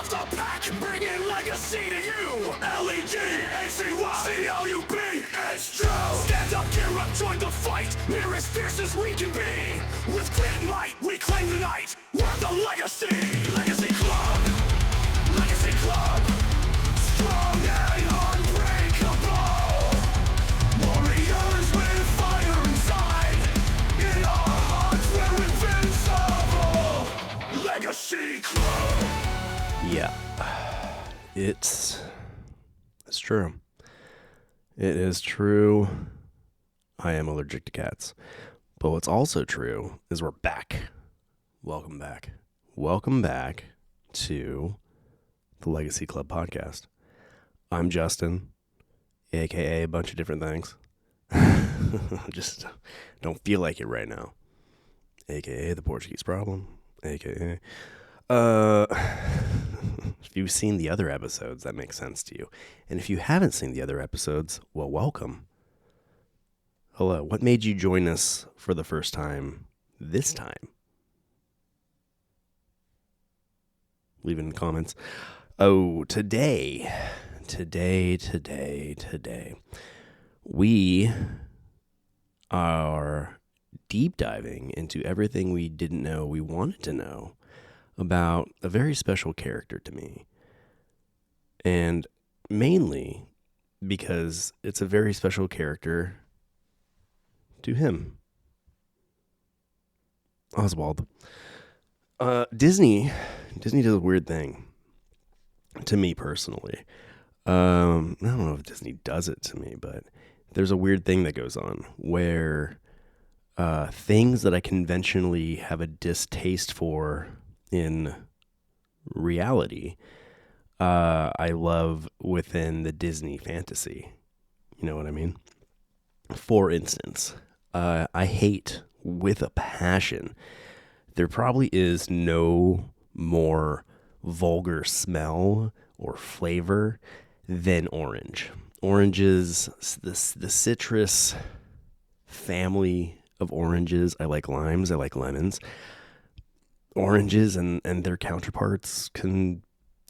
of the pack, bringing legacy to you. Legacy, it's true. Stand up, gear up, join the fight. We're as fierce as we can be. With grit and might, we claim the night. We're the Legacy. Legacy Club. Legacy Club. Strong and unbreakable. Warriors with fire inside. In our hearts, we're invincible. Legacy Club. Yeah. It's true. It is true. I am allergic to cats. But what's also true is we're back. Welcome back. Welcome back to the Legacy Club podcast. I'm Justin, aka a bunch of different things. Just don't feel like it right now. Aka the Portuguese problem. Aka if you've seen the other episodes, that makes sense to you. And if you haven't seen the other episodes, well, welcome. Hello. What made you join us for the first time this time? Leave it in the comments. Oh, today, we are deep diving into everything we didn't know we wanted to know about a very special character to me. And mainly because it's a very special character to him. Oswald. Disney does a weird thing to me personally. I don't know if Disney does it to me, but there's a weird thing that goes on where things that I conventionally have a distaste for in reality, I love within the Disney fantasy. You know what I mean? For instance, I hate with a passion. There probably is no more vulgar smell or flavor than orange. Oranges, the citrus family of oranges. I like limes. I like lemons. Oranges and their counterparts can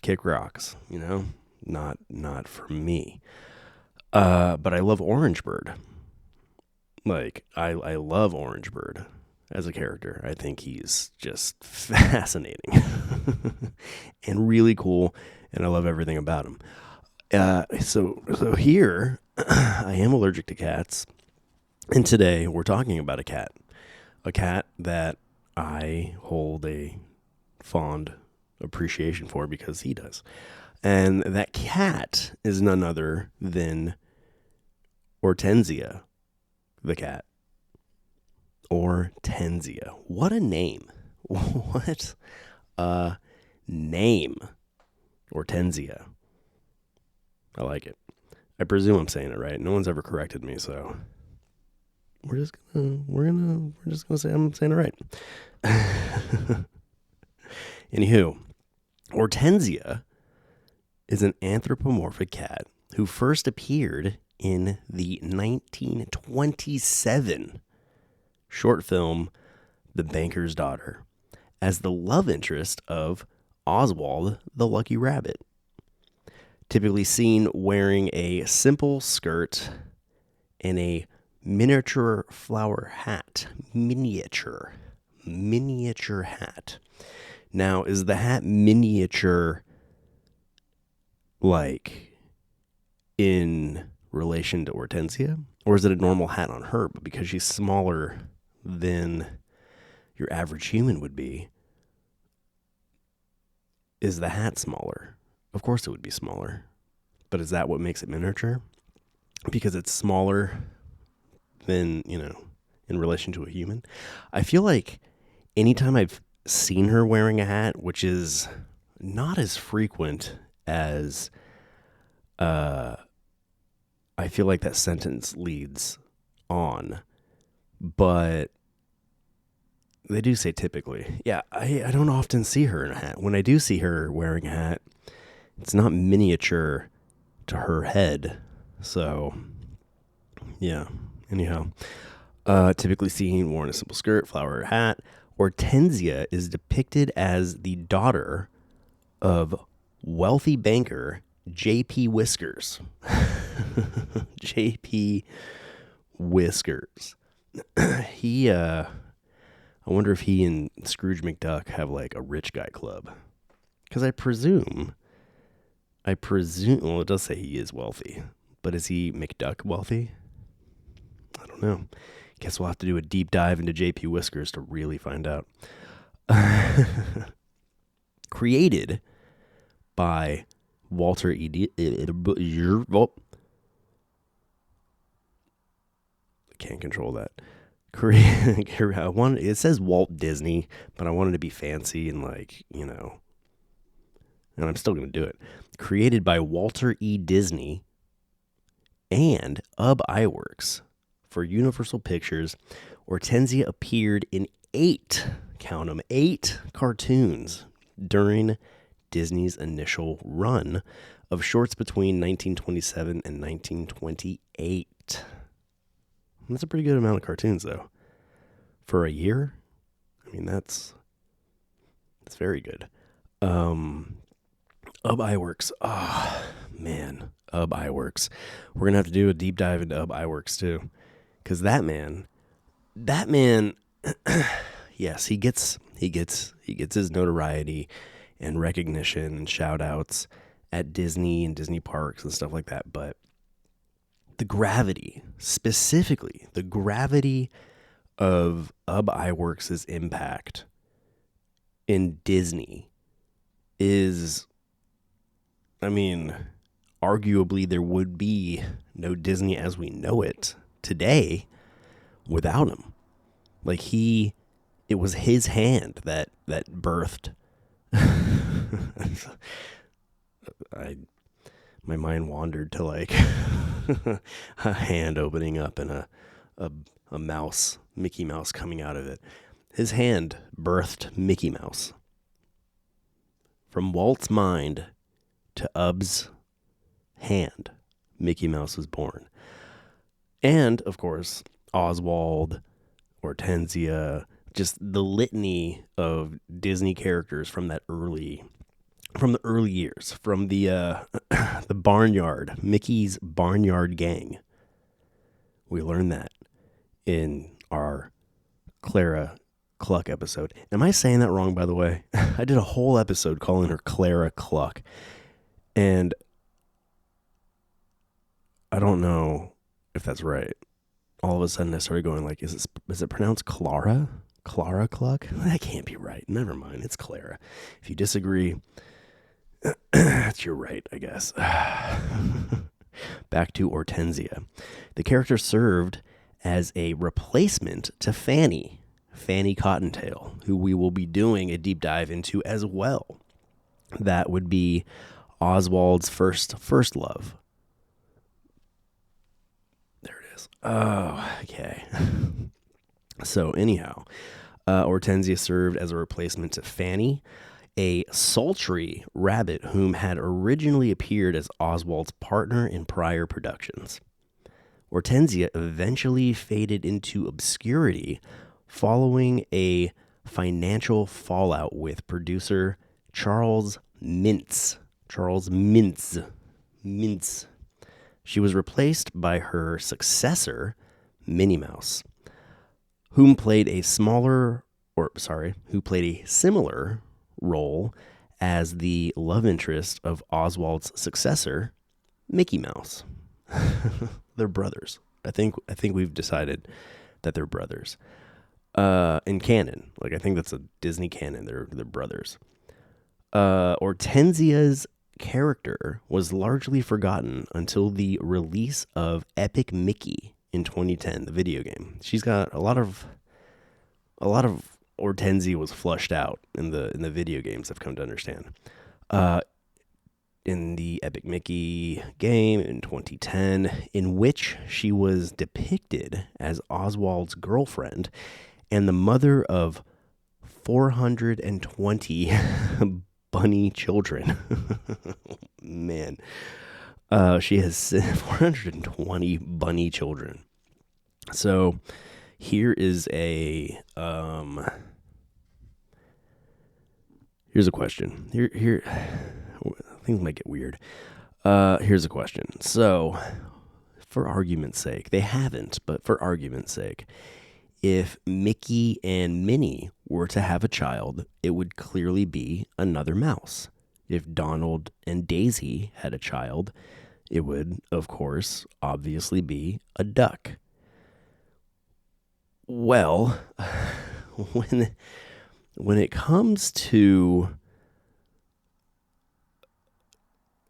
kick rocks, you know? Not for me. But I love Orangebird. Like, I love Orangebird as a character. I think he's just fascinating and really cool, and I love everything about him. So here, I am allergic to cats, and today we're talking about a cat that I hold a fond appreciation for because he does. And that cat is none other than Ortensia the Cat. Ortensia. What a name. What a name. Hortensia. I like it. I presume I'm saying it right. No one's ever corrected me, so we're just gonna say I'm saying it right. Anywho, Hortensia is an anthropomorphic cat who first appeared in the 1927 short film The Banker's Daughter as the love interest of Oswald the Lucky Rabbit. Typically seen wearing a simple skirt and a miniature flower hat. Miniature hat. Now, is the hat miniature like in relation to Hortensia? Or is it a normal hat on her? But because she's smaller than your average human would be, is the hat smaller? Of course it would be smaller. But is that what makes it miniature? Because it's smaller than, in relation to a human? I feel like anytime I've seen her wearing a hat, which is not as frequent as I feel like that sentence leads on, but they do say typically. Yeah, I don't often see her in a hat. When I do see her wearing a hat, it's not miniature to her head. So, yeah. Anyhow, typically seen worn a simple skirt, flower hat. Hortensia is depicted as the daughter of wealthy banker J.P. Whiskers. J.P. Whiskers. I wonder if he and Scrooge McDuck have like a rich guy club. Because I presume, well, it does say he is wealthy, but is he McDuck wealthy? I don't know. Guess we'll have to do a deep dive into JP Whiskers to really find out. Created by Walter E. I can't control that. It says Walt Disney, but I wanted to be fancy and like, and I'm still going to do it. Created by Walter E. Disney and Iwerks for Universal Pictures, Ortensia appeared in 8 cartoons during Disney's initial run of shorts between 1927 and 1928. That's a pretty good amount of cartoons, though. For a year? I mean, that's very good. Iwerks. Oh, man. Iwerks. We're going to have to do a deep dive into Iwerks, too. Because that man, yes, he gets his notoriety and recognition and shout outs at Disney and Disney parks and stuff like that. But the gravity, specifically the gravity of Iwerks' impact in Disney is, I mean, arguably there would be no Disney as we know it today without him. Like it was his hand that birthed. My mind wandered to like a hand opening up and a mouse, Mickey Mouse coming out of it. His hand birthed Mickey Mouse. From Walt's mind to Ub's hand, Mickey Mouse was born. And, of course, Oswald, Ortensia, just the litany of Disney characters from the early years, from the barnyard, Mickey's Barnyard Gang. We learned that in our Clara Cluck episode. Am I saying that wrong, by the way? I did a whole episode calling her Clara Cluck, and I don't know if that's right. All of a sudden I started going like, is it pronounced Clara? Clara Cluck? That can't be right. Never mind. It's Clara. If you disagree, you're right, I guess. Back to Ortensia. The character served as a replacement to Fanny Cottontail, who we will be doing a deep dive into as well. That would be Oswald's first love. There it is. Oh, okay. So anyhow, Ortensia served as a replacement to Fanny, a sultry rabbit whom had originally appeared as Oswald's partner in prior productions. Ortensia eventually faded into obscurity following a financial fallout with producer Charles Mintz. She was replaced by her successor, Minnie Mouse, who played a similar role as the love interest of Oswald's successor, Mickey Mouse. They're brothers. I think we've decided that they're brothers. In canon, like I think that's a Disney canon. They're brothers. Ortensia's character was largely forgotten until the release of Epic Mickey in 2010, the video game. She's got a lot of Ortensia was flushed out in the video games, I've come to understand. In the Epic Mickey game in 2010, in which she was depicted as Oswald's girlfriend and the mother of 420 bunny children. Man, she has 420 bunny children. So here is here's a question. Here, things might get weird. Here's a question. So, for argument's sake, they haven't, but for argument's sake, if Mickey and Minnie were to have a child, it would clearly be another mouse. If Donald and Daisy had a child, it would, of course, obviously be a duck. Well, when it comes to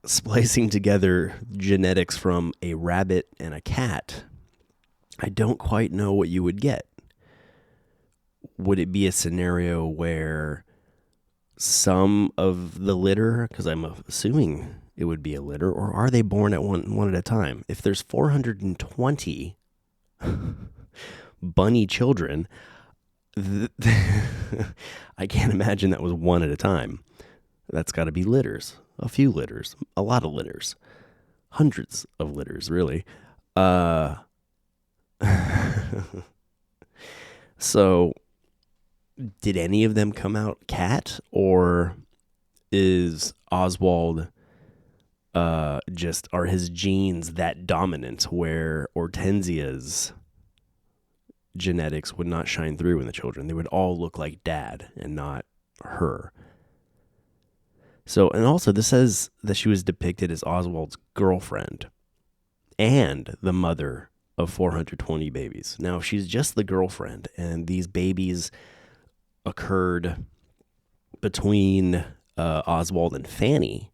splicing together genetics from a rabbit and a cat, I don't quite know what you would get. Would it be a scenario where some of the litter, because I'm assuming it would be a litter, or are they born at one at a time? If there's 420 bunny children, I can't imagine that was one at a time. That's got to be litters, a few litters, a lot of litters, hundreds of litters, really. So, did any of them come out cat, or is Oswald are his genes that dominant where Ortensia's genetics would not shine through in the children? They would all look like dad and not her. So, and also this says that she was depicted as Oswald's girlfriend and the mother of 420 babies. Now, if she's just the girlfriend and these babies occurred between Oswald and Fanny,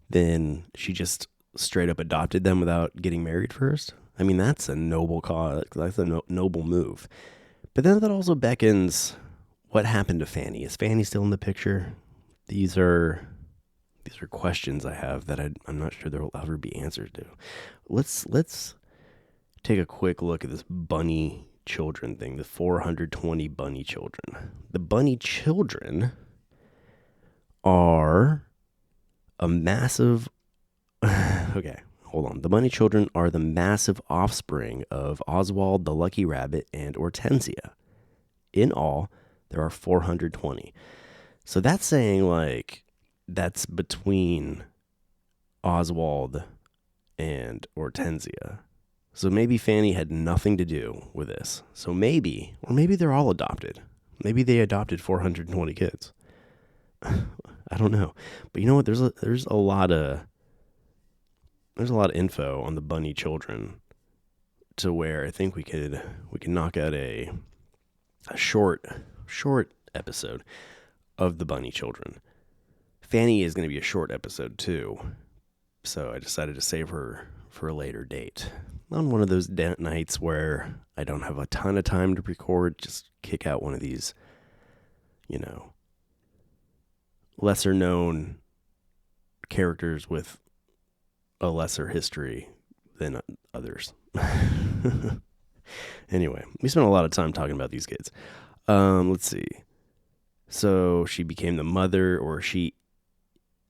then she just straight up adopted them without getting married first. I mean, that's a noble cause. That's a noble move. But then that also beckons, what happened to Fanny? Is Fanny still in the picture? These are questions I have that I'm not sure there will ever be answers to. Let's take a quick look at this bunny children thing, the 420 bunny children. The bunny children are a massive... Okay, hold on. The bunny children are the massive offspring of Oswald the Lucky Rabbit and Ortensia. In all, there are 420. So that's saying, like, that's between Oswald and Ortensia. So maybe Fanny had nothing to do with this. So maybe they're all adopted. Maybe they adopted 420 kids. I don't know. But you know what? There's a lot of info on the bunny children to where I think we can knock out a short episode of the bunny children. Fanny is going to be a short episode too, so I decided to save her for a later date. On one of those nights where I don't have a ton of time to record, just kick out one of these, lesser known characters with a lesser history than others. Anyway, we spent a lot of time talking about these kids. Let's see. So she became the mother, or she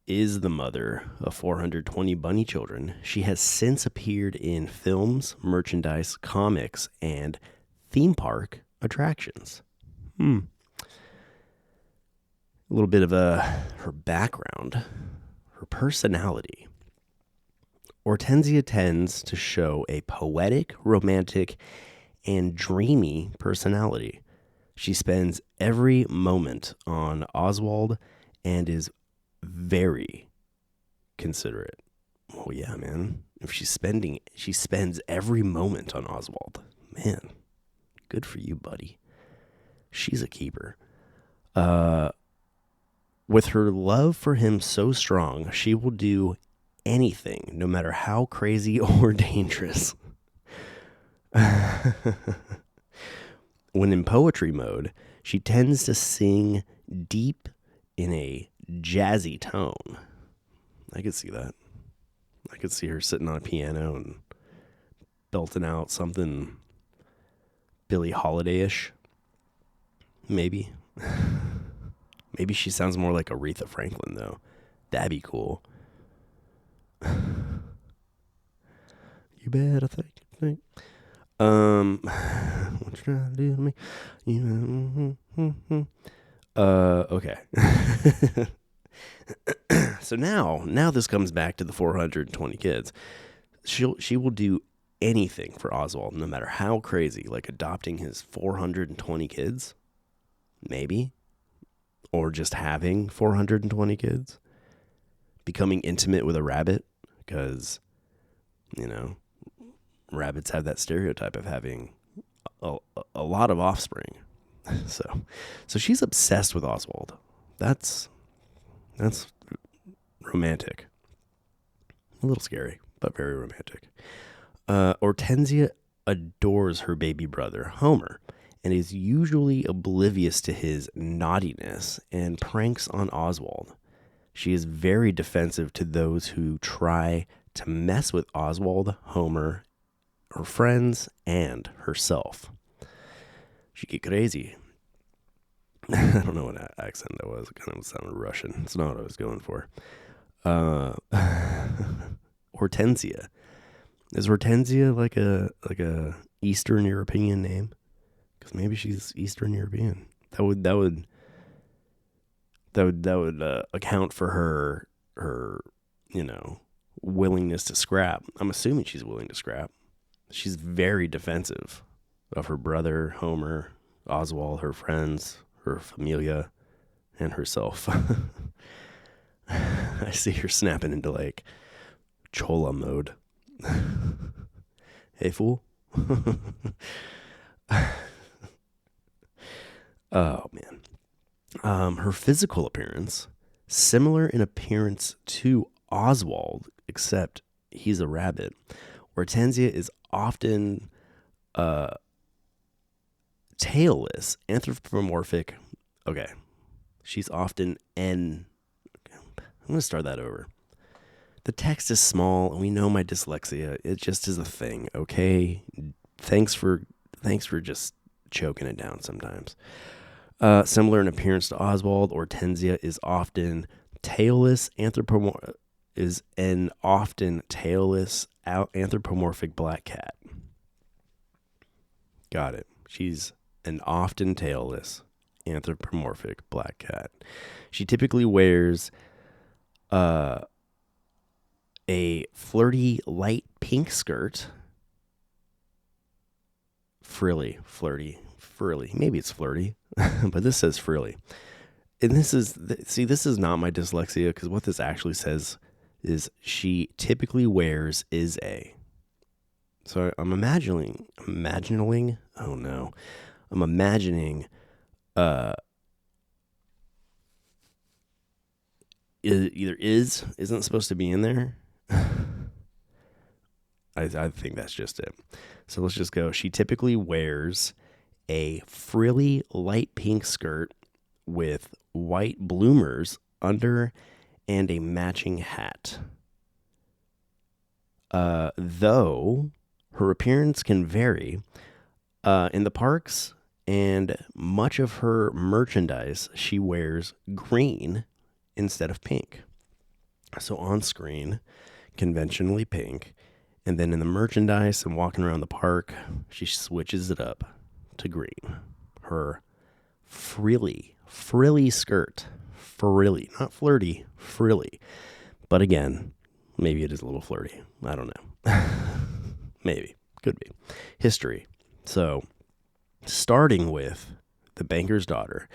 is the mother of 420 bunny children. She has since appeared in films, merchandise, comics, and theme park attractions. A little bit of her background, her personality. Ortensia tends to show a poetic, romantic, and dreamy personality. She spends every moment on Oswald and is very considerate. Oh yeah, man. If she spends every moment on Oswald. Man, good for you, buddy. She's a keeper. With her love for him so strong, she will do anything, no matter how crazy or dangerous. When in poetry mode, she tends to sing deep in a jazzy tone. I could see that. I could see her sitting on a piano and belting out something Billie Holiday-ish. Maybe. Maybe she sounds more like Aretha Franklin, though. That'd be cool. You better think. What you trying to do to me? Okay. So now this comes back to the 420 kids. She will do anything for Oswald, no matter how crazy, like adopting his 420 kids, maybe, or just having 420 kids, becoming intimate with a rabbit, because, rabbits have that stereotype of having a lot of offspring. So she's obsessed with Oswald. That's romantic. A little scary, but very romantic. Ortensia adores her baby brother, Homer, and is usually oblivious to his naughtiness and pranks on Oswald. She is very defensive to those who try to mess with Oswald, Homer, her friends, and herself. She get crazy. I don't know what accent that was. It kind of sounded Russian. It's not what I was going for. Ortensia. Is Hortensia like a Eastern European name? Because maybe she's Eastern European. That would account for her willingness to scrap. I'm assuming she's willing to scrap. She's very defensive of her brother Homer, Oswald, her friends, her familia, and herself. I see her snapping into like Chola mode. Hey, fool. Oh, man. Her physical appearance, similar in appearance to Oswald, except he's a rabbit. Ortensia is often tailless, anthropomorphic. Okay. She's often I'm going to start that over. The text is small, and we know my dyslexia. It just is a thing, okay? Thanks for just choking it down sometimes. Similar in appearance to Oswald, Ortensia is often tailless, anthropomorphic black cat. Got it. She's an often tailless, anthropomorphic black cat. She typically wears a flirty light pink skirt. Frilly. Maybe it's flirty, but this says frilly. And this is not my dyslexia, because what this actually says is she typically wears is a. So I'm imagining, oh no. I'm imagining either isn't supposed to be in there. I think that's just it. So let's just go. She typically wears a frilly light pink skirt with white bloomers under and a matching hat. Though her appearance can vary, in the parks and much of her merchandise, she wears green instead of pink. So on screen, conventionally pink, and then in the merchandise and walking around the park, she switches it up to green. Her frilly skirt. Frilly. Not flirty, frilly. But again, maybe it is a little flirty. I don't know. Maybe. Could be. History. So, starting with the banker's daughter,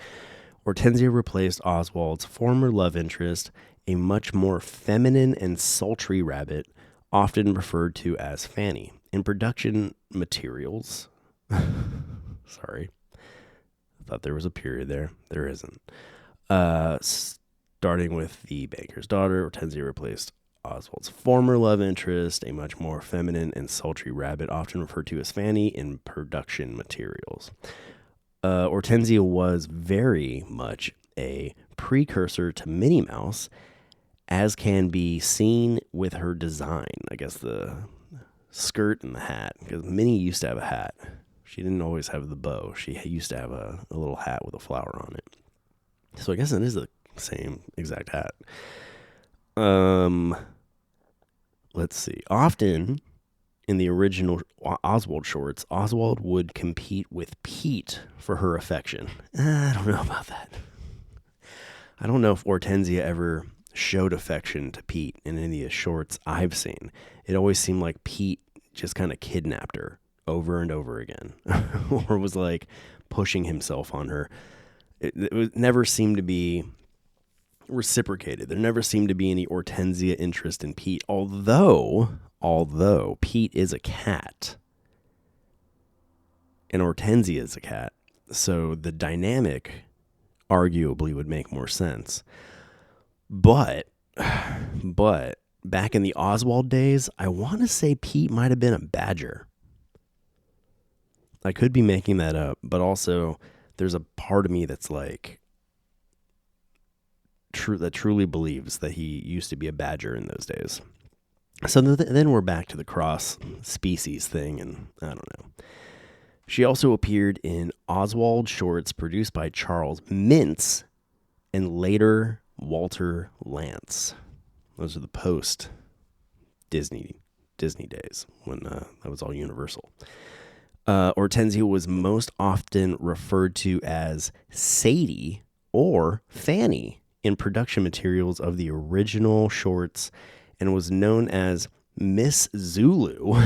Ortensia replaced Oswald's former love interest, a much more feminine and sultry rabbit, often referred to as Fanny. In production materials, sorry, I thought there was a period there. There isn't. Starting with the banker's daughter, Ortensia replaced Oswald's former love interest, a much more feminine and sultry rabbit, often referred to as Fanny in production materials. Ortensia was very much a precursor to Minnie Mouse, as can be seen with her design. I guess the skirt and the hat, because Minnie used to have a hat. She didn't always have the bow. She used to have a little hat with a flower on it. So I guess it is the same exact hat. Let's see. Often in the original Oswald shorts, Oswald would compete with Pete for her affection. I don't know about that. I don't know if Ortensia ever showed affection to Pete in any of the shorts I've seen. It always seemed like Pete just kind of kidnapped her over and over again, or was like pushing himself on her. It never seemed to be reciprocated. There never seemed to be any Ortensia interest in Pete, although Pete is a cat and Ortensia is a cat. So the dynamic arguably would make more sense. But back in the Oswald days, I want to say Pete might have been a badger. I could be making that up, but also there's a part of me that's like that truly believes that he used to be a badger in those days. So then we're back to the cross species thing, and I don't know. She also appeared in Oswald shorts produced by Charles Mintz and later Walter Lantz. Those are the post Disney days when that was all Universal. Ortensia was most often referred to as Sadie or Fanny in production materials of the original shorts, and was known as Miss Zulu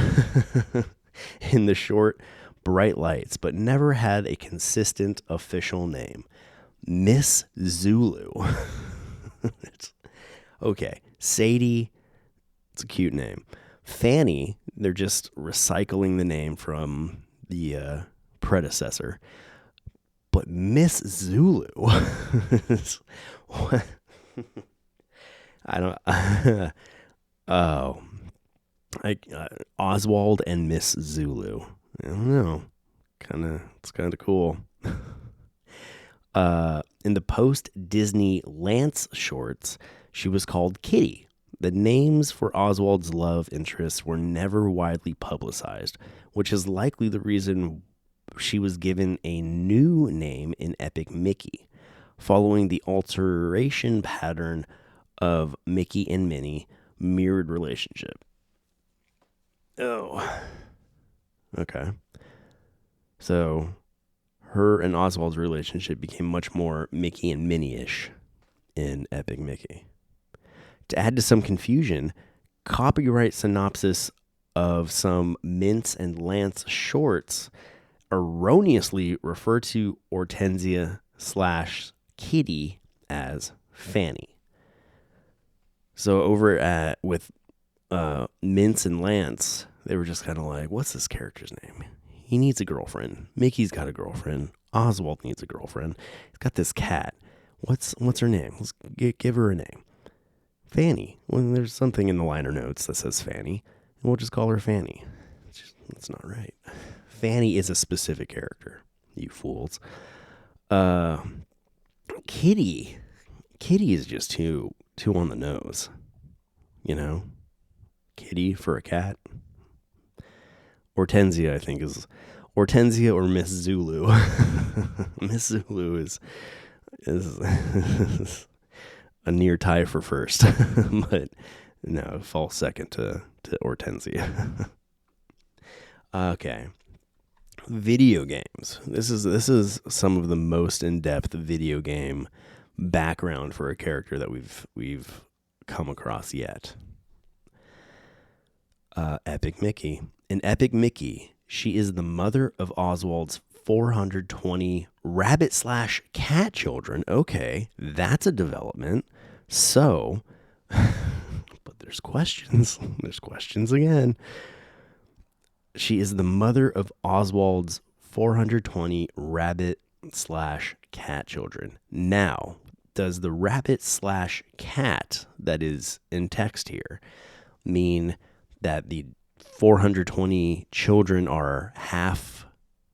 in the short Bright Lights, but never had a consistent official name. Miss Zulu. Okay, Sadie, it's a cute name. Fanny, they're just recycling the name from the predecessor. But Miss Zulu, I don't. Oswald and Miss Zulu. I don't know. It's kind of cool. In the post-Disney Lance shorts, she was called Kitty. The names for Oswald's love interests were never widely publicized, which is likely the reason she was given a new name in Epic Mickey, following the alteration pattern of Mickey and Minnie mirrored relationship. Oh. Okay. So her and Oswald's relationship became much more Mickey and Minnie-ish in Epic Mickey. To add to some confusion, copyright synopsis of some Mintz and Lance shorts erroneously refer to Ortensia / Kitty as Fanny. So over with Mintz and Lance, they were just kind of like, what's this character's name? He needs a girlfriend. Mickey's got a girlfriend. Oswald needs a girlfriend. He's got this cat. What's her name? Let's give her a name. Fanny. Well, there's something in the liner notes that says Fanny, and we'll just call her Fanny. That's not right. Fanny is a specific character, you fools. Kitty is just too on the nose, you know? Kitty for a cat. Ortensia, I think, is Ortensia or Miss Zulu. Miss Zulu is a near tie for first, but no, falls second to Ortensia. Okay. Video games. This is some of the most in-depth video game background for a character that we've come across yet. Epic Mickey. In Epic Mickey, she is the mother of Oswald's 420 rabbit/cat children. Okay, that's a development. So, but there's questions. There's questions again. She is the mother of Oswald's 420 rabbit/cat children. Now, does the rabbit/cat that is in text here mean that the 420 children are half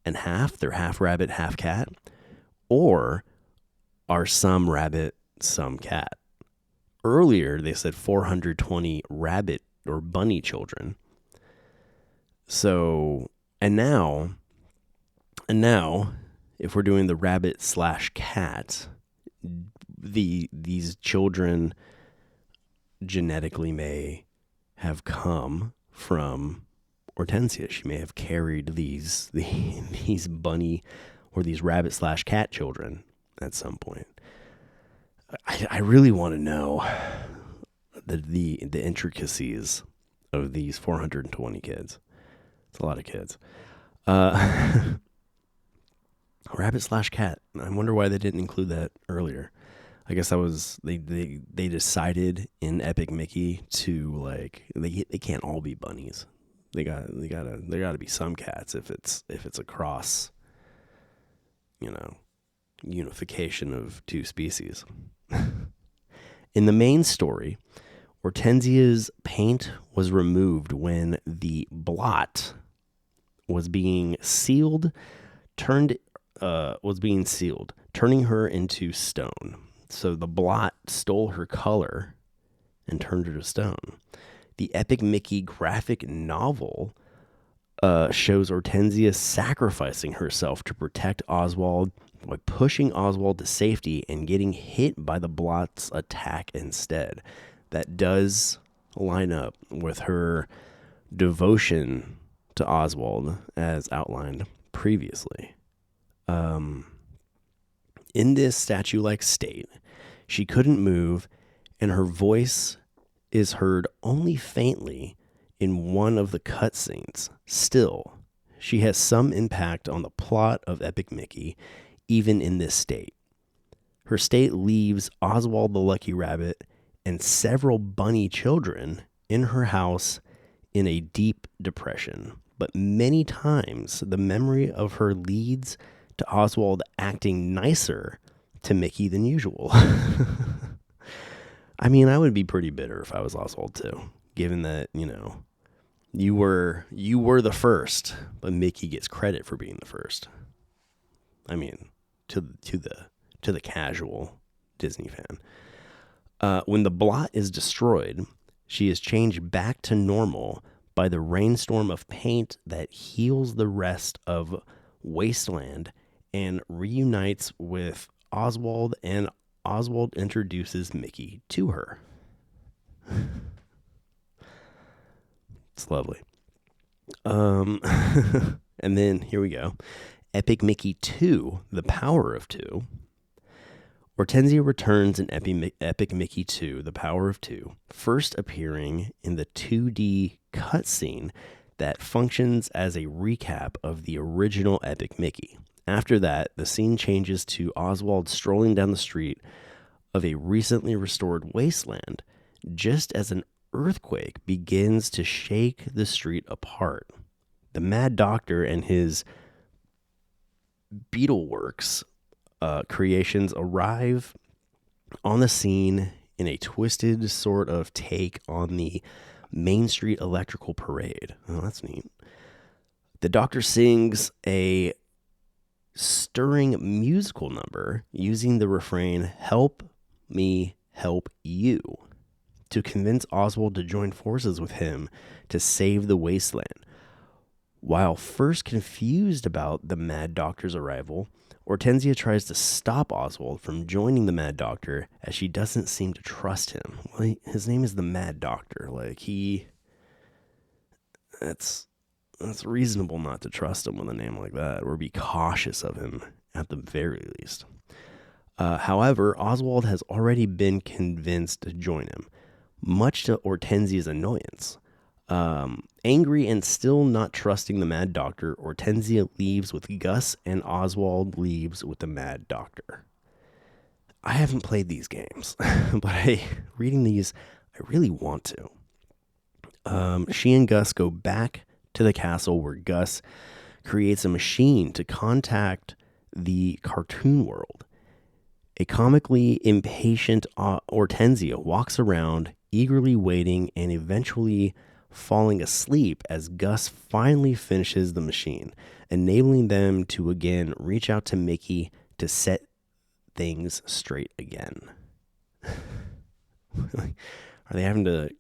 and half? They're half rabbit, half cat? Or are some rabbit, some cat? Earlier, they said 420 rabbit or bunny children. So, and now, if we're doing the rabbit/cat, these children genetically may have come from Ortensia. She may have carried these bunny or these rabbit/cat children at some point. I really want to know the intricacies of these 420 kids. It's a lot of kids. Rabbit slash cat. I wonder why they didn't include that earlier. I guess that was they decided in Epic Mickey to like they can't all be bunnies. There gotta be some cats if it's a cross, unification of two species. In the main story, Hortensia's paint was removed when the blot was being sealed, turning her into stone. So the blot stole her color and turned her to stone. The Epic Mickey graphic novel shows Hortensia sacrificing herself to protect Oswald by pushing Oswald to safety and getting hit by the blot's attack instead. That does line up with her devotion to Oswald as outlined previously. In this statue-like state, she couldn't move, and her voice is heard only faintly in one of the cutscenes. Still, she has some impact on the plot of Epic Mickey, even in this state. Her state leaves Oswald the Lucky Rabbit and several bunny children in her house in a deep depression. But many times, the memory of her leads to Oswald acting nicer to Mickey than usual. I mean, I would be pretty bitter if I was Oswald too, given that, you were the first, but Mickey gets credit for being the first. I mean, to the casual Disney fan. When the blot is destroyed, she is changed back to normal by the rainstorm of paint that heals the rest of Wasteland and reunites with Oswald, and Oswald introduces Mickey to her. It's lovely. And then here we go. Epic Mickey 2, The Power of Two. Hortensia returns in Epic Mickey 2, The Power of Two, first appearing in the 2D cutscene that functions as a recap of the original Epic Mickey. After that, the scene changes to Oswald strolling down the street of a recently restored wasteland, just as an earthquake begins to shake the street apart. The Mad Doctor and his Beetleworks creations arrive on the scene in a twisted sort of take on the Main Street Electrical Parade. Oh, that's neat. The Doctor sings a stirring musical number using the refrain, "Help me help you," to convince Oswald to join forces with him to save the wasteland. While first confused about the Mad Doctor's arrival, Hortensia tries to stop Oswald from joining the Mad Doctor as she doesn't seem to trust him. Well, his name is the Mad Doctor. That's reasonable not to trust him with a name like that, or be cautious of him at the very least. However, Oswald has already been convinced to join him, much to Hortensia's annoyance. Angry and still not trusting the Mad Doctor, Hortensia leaves with Gus and Oswald leaves with the Mad Doctor. I haven't played these games, but reading these, I really want to. She and Gus go back to the castle where Gus creates a machine to contact the cartoon world. A comically impatient Hortensia walks around, eagerly waiting and eventually falling asleep as Gus finally finishes the machine, enabling them to again reach out to Mickey to set things straight again. Are they having to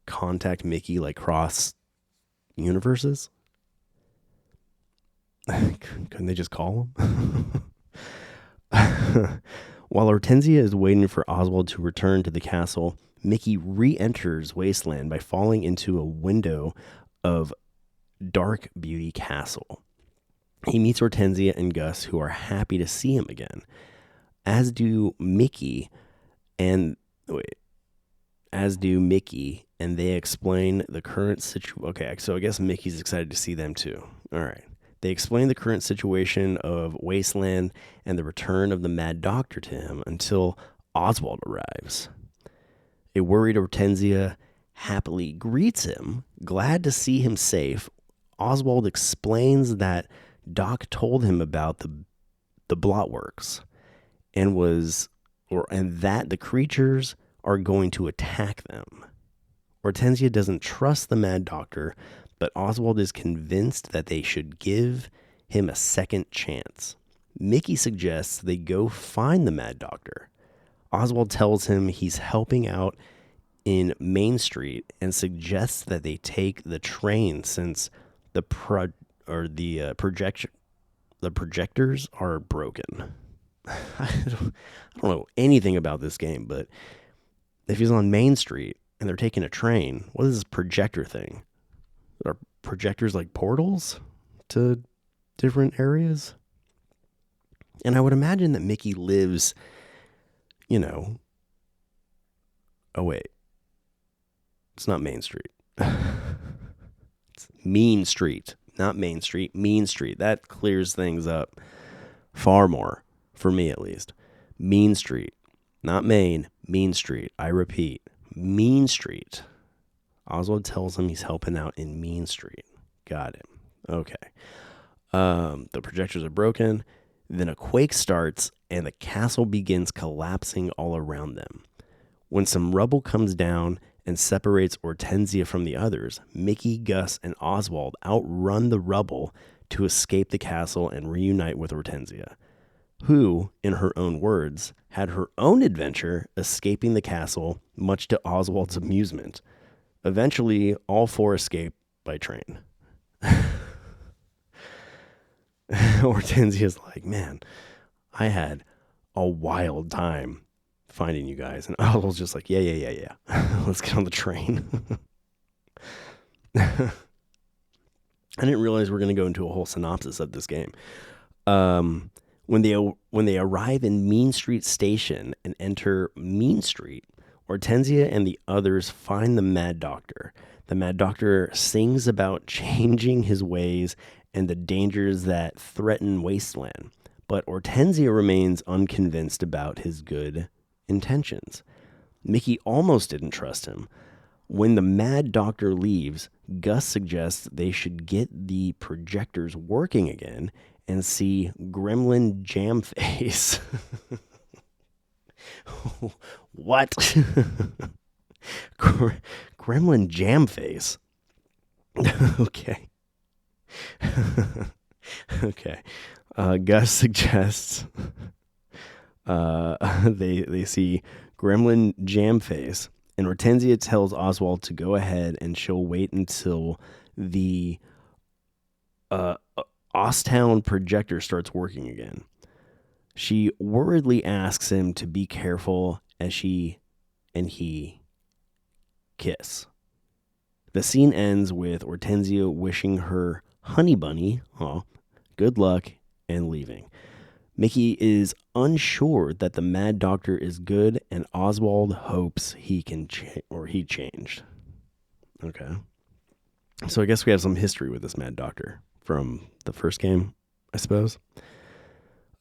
contact Mickey like cross universes? Couldn't they just call him? While Hortensia is waiting for Oswald to return to the castle, Mickey re-enters Wasteland by falling into a window of Dark Beauty Castle. He meets Hortensia and Gus, who are happy to see him again, as do Mickey and wait, as do Mickey, and they explain the current situation. Okay, so I guess Mickey's excited to see them too. All right. They explain the current situation of Wasteland and the return of the Mad Doctor to him until Oswald arrives. A worried Ortensia happily greets him, glad to see him safe. Oswald explains that Doc told him about the blotworks and that the creatures are going to attack them. Ortensia doesn't trust the Mad Doctor, but Oswald is convinced that they should give him a second chance. Mickey suggests they go find the Mad Doctor. Oswald tells him he's helping out in Main Street and suggests that they take the train since the projectors are broken. I don't know anything about this game, but if he's on Main Street and they're taking a train, what is this projector thing? Are projectors like portals to different areas? And I would imagine that Mickey lives, oh wait, it's not Main Street. It's Mean Street, not Main Street, Mean Street. That clears things up far more, for me at least. Mean Street, not Main, Mean Street. I repeat, Mean Street. Oswald tells him he's helping out in Mean Street. Got it. Okay. The projectors are broken. Then a quake starts and the castle begins collapsing all around them. When some rubble comes down and separates Ortensia from the others, Mickey, Gus, and Oswald outrun the rubble to escape the castle and reunite with Ortensia, who, in her own words, had her own adventure escaping the castle, much to Oswald's amusement. Eventually, all four escape by train. Hortensia's like, man, I had a wild time finding you guys. And Oswald's just like, yeah. Let's get on the train. I didn't realize we're going to go into a whole synopsis of this game. When they arrive in Mean Street Station and enter Mean Street, Ortensia and the others find the Mad Doctor. The Mad Doctor sings about changing his ways and the dangers that threaten Wasteland, but Ortensia remains unconvinced about his good intentions. Mickey almost didn't trust him. When the Mad Doctor leaves, Gus suggests they should get the projectors working again and see Gremlin Jamface. What? Gremlin Jamface? Okay. Okay. Gus suggests they see Gremlin Jamface, and Ortensia tells Oswald to go ahead and she'll wait until the Osttown projector starts working again. She worriedly asks him to be careful as she and he kiss. The scene ends with Ortensia wishing her honey bunny good luck and leaving. Mickey is unsure that the Mad Doctor is good, and Oswald hopes he can he changed. Okay. So I guess we have some history with this Mad Doctor from the first game, I suppose.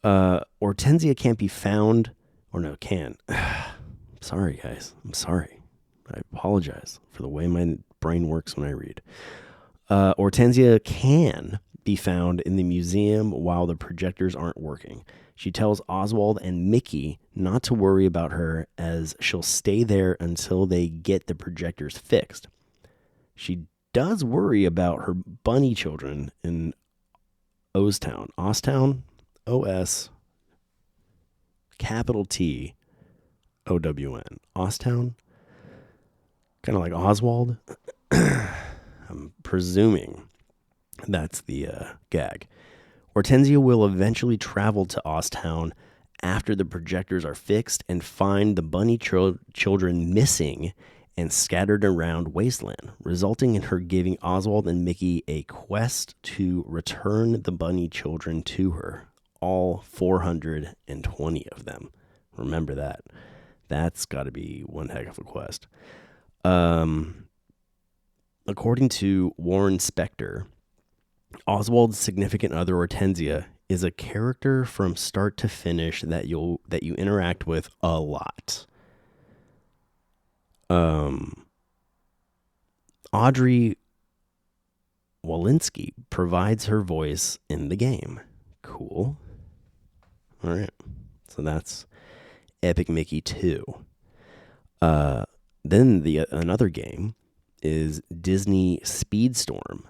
Ortensia can't be found, or no, can. Sorry, guys. I'm sorry. I apologize for the way my brain works when I read. Ortensia can be found in the museum while the projectors aren't working. She tells Oswald and Mickey not to worry about her, as she'll stay there until they get the projectors fixed. She does worry about her bunny children in Osttown. Osttown? O-S capital T O-W-N. Osttown? Kind of like Oswald. I'm presuming that's the gag. Ortensia will eventually travel to Osttown after the projectors are fixed and find the bunny children missing and scattered around Wasteland, resulting in her giving Oswald and Mickey a quest to return the bunny children to her. All 420 of them. Remember that. That's got to be one heck of a quest. According to Warren Spector, Oswald's significant other Ortensia is a character from start to finish that you interact with a lot. Audrey Walensky provides her voice in the game. Cool. All right. So that's Epic Mickey 2. Then another game is Disney Speedstorm.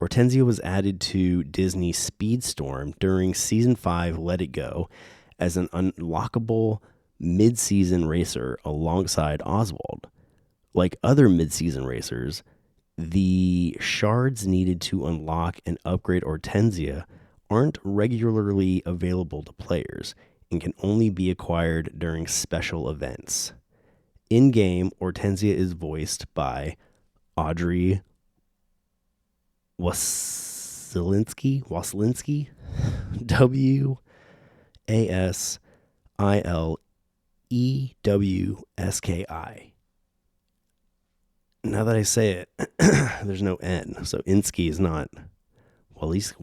Ortensia was added to Disney Speedstorm during Season 5 Let It Go as an unlockable mid-season racer alongside Oswald. Like other mid-season racers, the shards needed to unlock and upgrade Ortensia aren't regularly available to players and can only be acquired during special events. In-game, Ortensia is voiced by Audrey Wasilinsky, Wasilewski. Now that I say it, there's no N, so Insky is not Waleski.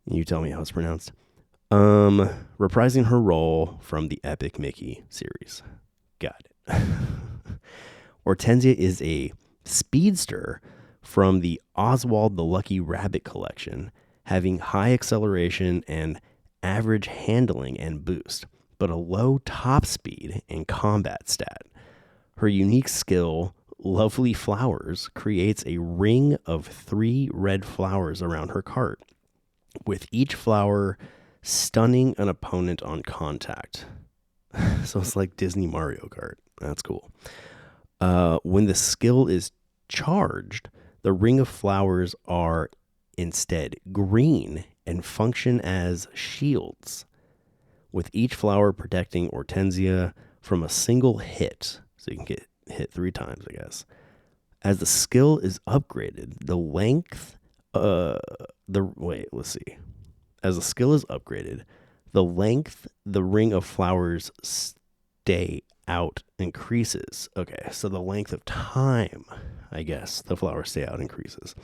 You tell me how it's pronounced. Reprising her role from the Epic Mickey series. Got it. Ortensia is a speedster from the Oswald the Lucky Rabbit collection, having high acceleration and average handling and boost, but a low top speed and combat stat. Her unique skill, Lovely Flowers, creates a ring of 3 red flowers around her cart, with each flower stunning an opponent on contact. So it's like Disney Mario Kart. That's cool. When the skill is charged, the ring of flowers are instead green and function as shields, with each flower protecting Ortensia from a single hit. So you can get hit 3 times, I guess. As the skill is upgraded, As the skill is upgraded, the length the ring of flowers stay out increases. Okay, so the length of time, I guess, the flowers stay out increases.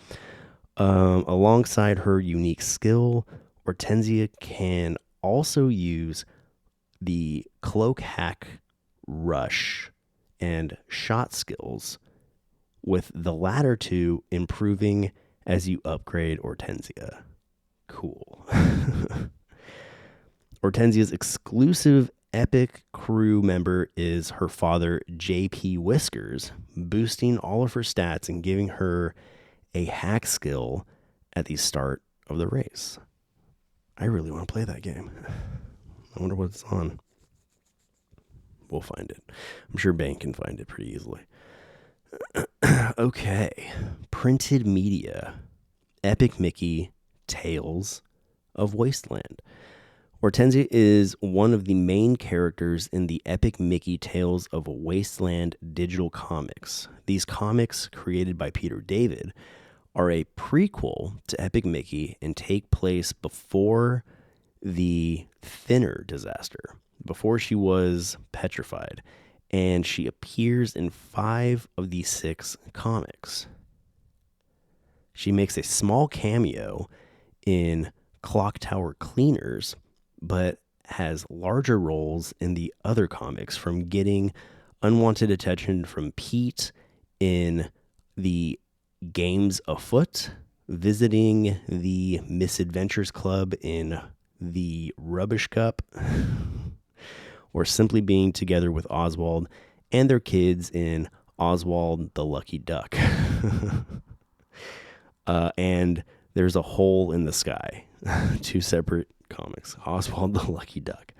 Alongside her unique skill, Ortensia can also use the cloak hack, rush, and shot skills, with the latter 2 improving as you upgrade Ortensia. Cool. Ortensia's exclusive epic crew member is her father, JP Whiskers, boosting all of her stats and giving her a hack skill at the start of the race. I really want to play that game. I wonder what it's on. We'll find it. I'm sure Bane can find it pretty easily. Okay. Printed media. Epic Mickey Tales of Wasteland. Ortensia is one of the main characters in the Epic Mickey Tales of Wasteland digital comics. These comics, created by Peter David, are a prequel to Epic Mickey and take place before the Thinner disaster, before she was petrified, and she appears in 5 of the 6 comics. She makes a small cameo in Clock Tower Cleaners, but has larger roles in the other comics, from getting unwanted attention from Pete in the Games Afoot, visiting the Misadventures Club in the Rubbish Cup, or simply being together with Oswald and their kids in Oswald the Lucky Duck. And There's a Hole in the Sky. 2 separate comics. Oswald the Lucky Duck.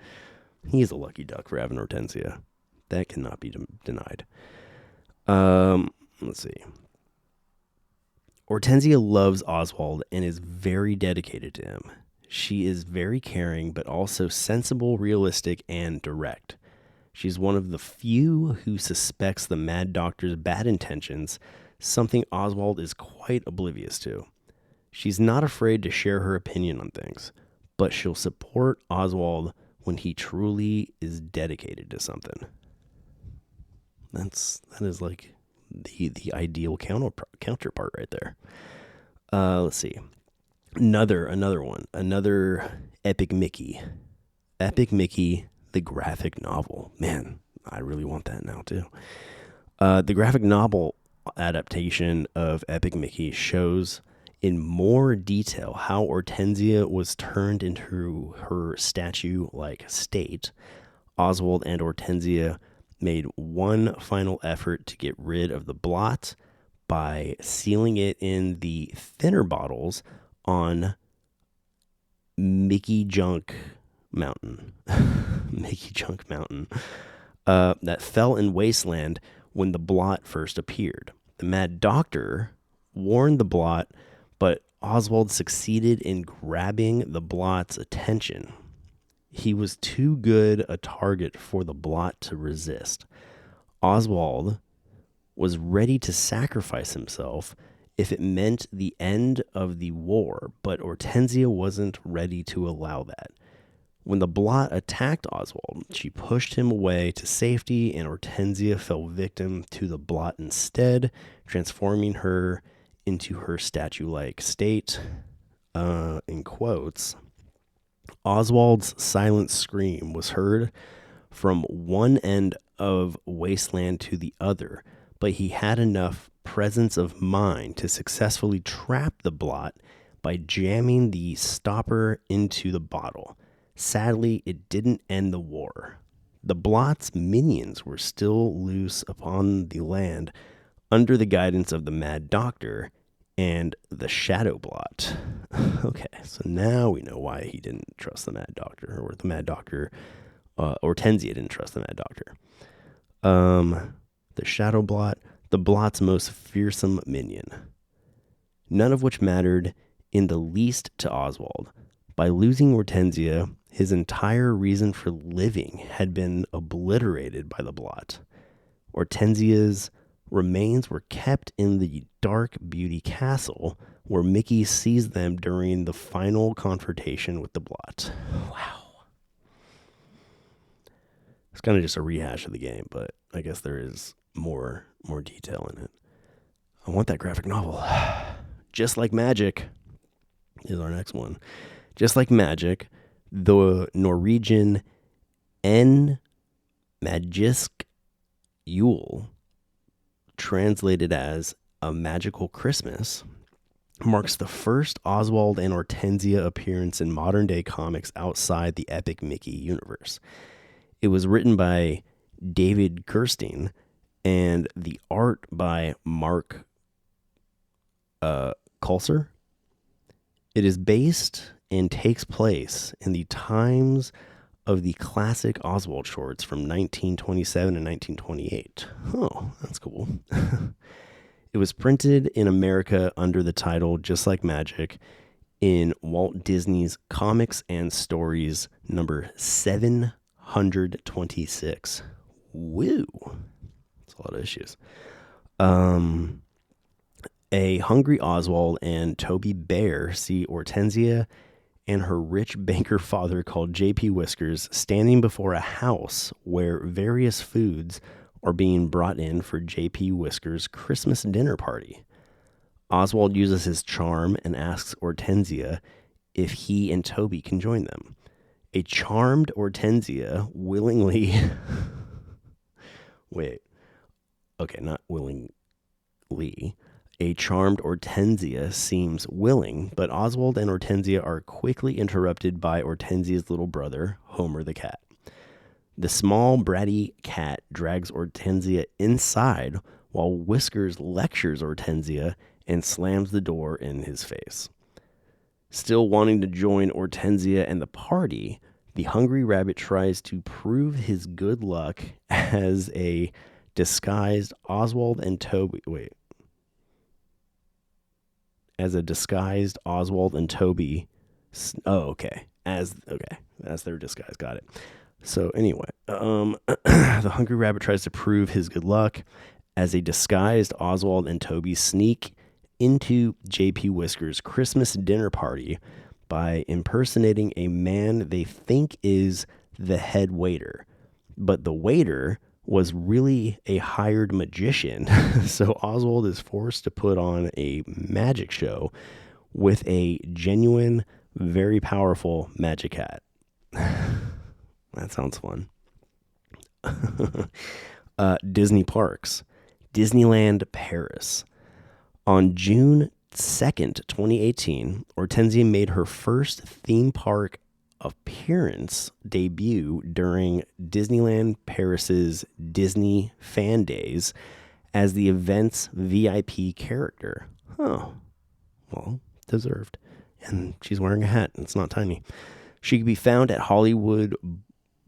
He is a lucky duck for having Ortensia. That cannot be denied. Let's see. Ortensia loves Oswald and is very dedicated to him. She is very caring, but also sensible, realistic, and direct. She's one of the few who suspects the Mad Doctor's bad intentions, something Oswald is quite oblivious to. She's not afraid to share her opinion on things, but she'll support Oswald when he truly is dedicated to something. That is like the ideal counterpart right there. Let's see. Another one. Another Epic Mickey. Epic Mickey, the graphic novel. Man, I really want that now too. The graphic novel adaptation of Epic Mickey shows in more detail how Ortensia was turned into her statue-like state. Oswald and Ortensia made one final effort to get rid of the blot by sealing it in the thinner bottles on Mickey Junk Mountain. Mickey Junk Mountain. That fell in Wasteland when the blot first appeared. The Mad Doctor warned the blot, but Oswald succeeded in grabbing the blot's attention. He was too good a target for the blot to resist. Oswald was ready to sacrifice himself if it meant the end of the war, but Ortensia wasn't ready to allow that. When the blot attacked Oswald, she pushed him away to safety, and Ortensia fell victim to the blot instead, transforming her into her statue-like state. In quotes, Oswald's silent scream was heard from one end of Wasteland to the other, but he had enough presence of mind to successfully trap the blot by jamming the stopper into the bottle. Sadly, it didn't end the war. The blot's minions were still loose upon the land under the guidance of the Mad Doctor and the Shadow Blot. Okay, so now we know why he didn't trust the Mad Doctor, or the Mad Doctor, Ortensia didn't trust the Mad Doctor. The Shadow Blot, the blot's most fearsome minion. None of which mattered in the least to Oswald. By losing Ortensia, his entire reason for living had been obliterated by the blot. Hortensia's remains were kept in the Dark Beauty Castle, where Mickey sees them during the final confrontation with the blot. Wow. It's kind of just a rehash of the game, but I guess there is more detail in it. I want that graphic novel. Just Like Magic is our next one. Just Like Magic, the Norwegian En Magisk Jul, translated as A Magical Christmas, marks the first Oswald and Ortensia appearance in modern-day comics outside the Epic Mickey universe. It was written by David Kirstein and the art by Mark Kulser. It is based and takes place in the times of the classic Oswald shorts from 1927 and 1928. Oh, that's cool. It was printed in America under the title Just Like Magic in Walt Disney's Comics and Stories number 726. Woo! That's a lot of issues. A hungry Oswald and Toby Bear see Ortensia and her rich banker father called J.P. Whiskers standing before a house where various foods are being brought in for J.P. Whiskers' Christmas dinner party. Oswald uses his charm and asks Ortensia if he and Toby can join them. A charmed Ortensia willingly... not willingly. A charmed Ortensia seems willing, but Oswald and Ortensia are quickly interrupted by Hortensia's little brother, Homer the Cat. The small, bratty cat drags Ortensia inside while Whiskers lectures Ortensia and slams the door in his face. Still wanting to join Ortensia and the party, the hungry rabbit tries to prove his good luck as a disguised Oswald and Toby. As a disguised Oswald and Toby. As their disguise. Got it. So anyway, the hungry rabbit tries to prove his good luck as a disguised Oswald and Toby sneak into J.P. Whiskers' Christmas dinner party by impersonating a man they think is the head waiter. But the waiter was really a hired magician. So Oswald is forced to put on a magic show with a genuine, very powerful magic hat. That sounds fun. Disney parks. Disneyland Paris. On June 2nd, 2018, Ortensia made her first theme park appearance debut during Disneyland Paris's Disney Fan Days as the event's VIP character. Oh, well, deserved. And she's wearing a hat, and it's not tiny. She could be found at Hollywood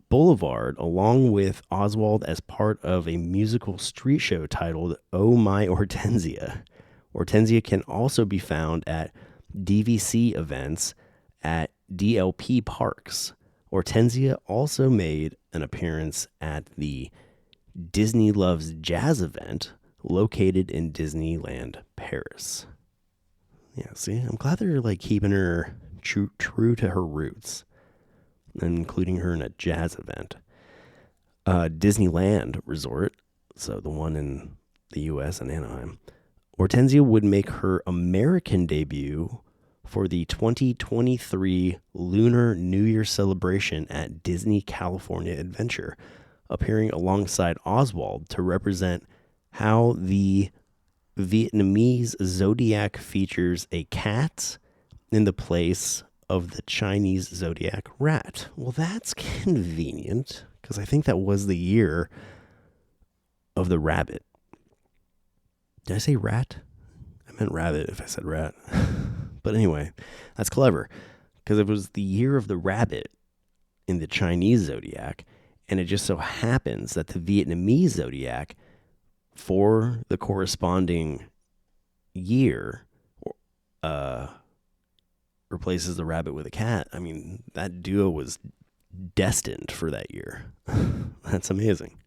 Boulevard along with Oswald as part of a musical street show titled Oh My Ortensia. Ortensia can also be found at DVC events at DLP parks. Ortensia also made an appearance at the Disney Loves Jazz event located in Disneyland Paris. Yeah, see, I'm glad they're like keeping her true to her roots, and including her in a jazz event. Disneyland Resort, so the one in the U.S. and Anaheim. Ortensia would make her American debut for the 2023 Lunar New Year celebration at Disney California Adventure, appearing alongside Oswald to represent how the Vietnamese zodiac features a cat in the place of the Chinese zodiac rat. Well, that's convenient, because I think that was the year of the rabbit. Did I say rat? I meant rabbit if I said rat. But anyway, that's clever, because it was the year of the rabbit in the Chinese zodiac, and it just so happens that the Vietnamese zodiac for the corresponding year replaces the rabbit with a cat. I mean, that duo was destined for that year. That's amazing.